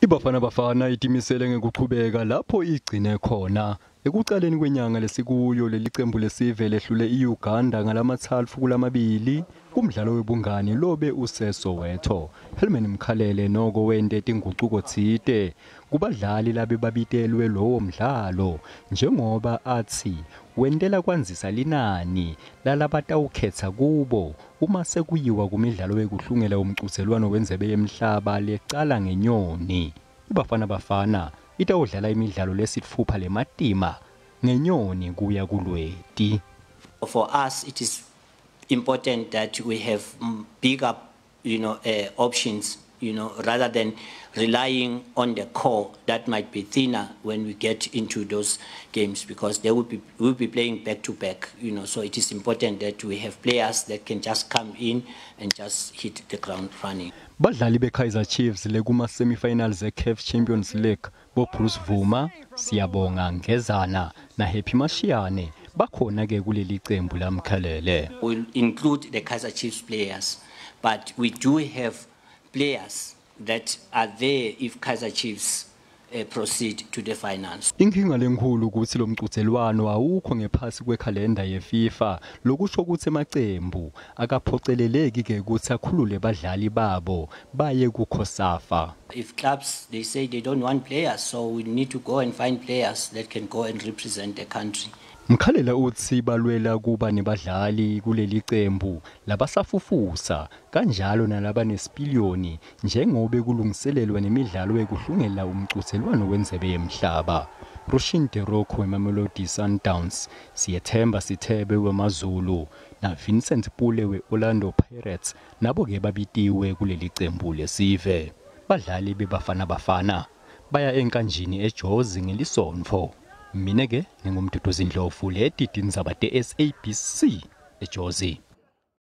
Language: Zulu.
Bafana itimisele ngekuqhubeka lapho igcine khona. Ekuqaleni kwenyanga lesikuyo leli cembu lesive lehlule iUganda ngalamathalfu kulamabili kumdlalo webungani lobe useSoweto. Helman Mkhalele noko wente tinguquko tsite kubadlali labe babitelwe lowo mdlalo njengoba atsi wentela kwanzisa linani lalabatawukhetsa kubo uma sekuyiwa kumidlalo wekuhlungela umcutselwano wendlebe yemhlaba lecala ngenyoni. Bafana itawudlala imidlalo lesitfupha lematima ngenyoni kuya kulweti. For us, it is important that we have bigger, options, rather than relying on the core that might be thinner when we get into those games, because they will be playing back to back, So it is important that we have players that can just come in and just hit the ground running. Badlali beKaizer Chiefs lekuma semifinals eCAF Champions League Vuma, Siyabonga Ngezana na Happy Mashiane bakhona ke kuleli cembu laMkhalele. We'll include the Kaizer Chiefs players, but we do have players that are there if Kaizer Chiefs proceed to the finals. Inkinga lenkulu ukuthi lo mcutselwano awukho ngephasi kwekhalenda yeFIFA lokusho ukuthi emacembu akaphoceleleki ke ukuthi akhulule badlali babo baye kuKOSAFA. If clubs they say they don't want players, so we need to go and find players that can go and represent the country. Mkhalele utsi balwela kuba nebadlali kuleli cembu labasafufusa kanjalo nalabanesipiliyoni njengoba kulungiselelwa nemidlalo ekuhlungela umcutselwano wendlebe yemhlaba. Rushinte Roko weMamelodi Sundowns, Siyethemba Sithebe weMaZulu na Vincent Pule weOrlando Pirates nabo ke babitiwe kuleli cembu lesive. Badlali beBafana baya enkanjini eJozi ngelisonto. Mina ke ngingumduduzi Ndlovu leti Tindzaba SABC eJozi.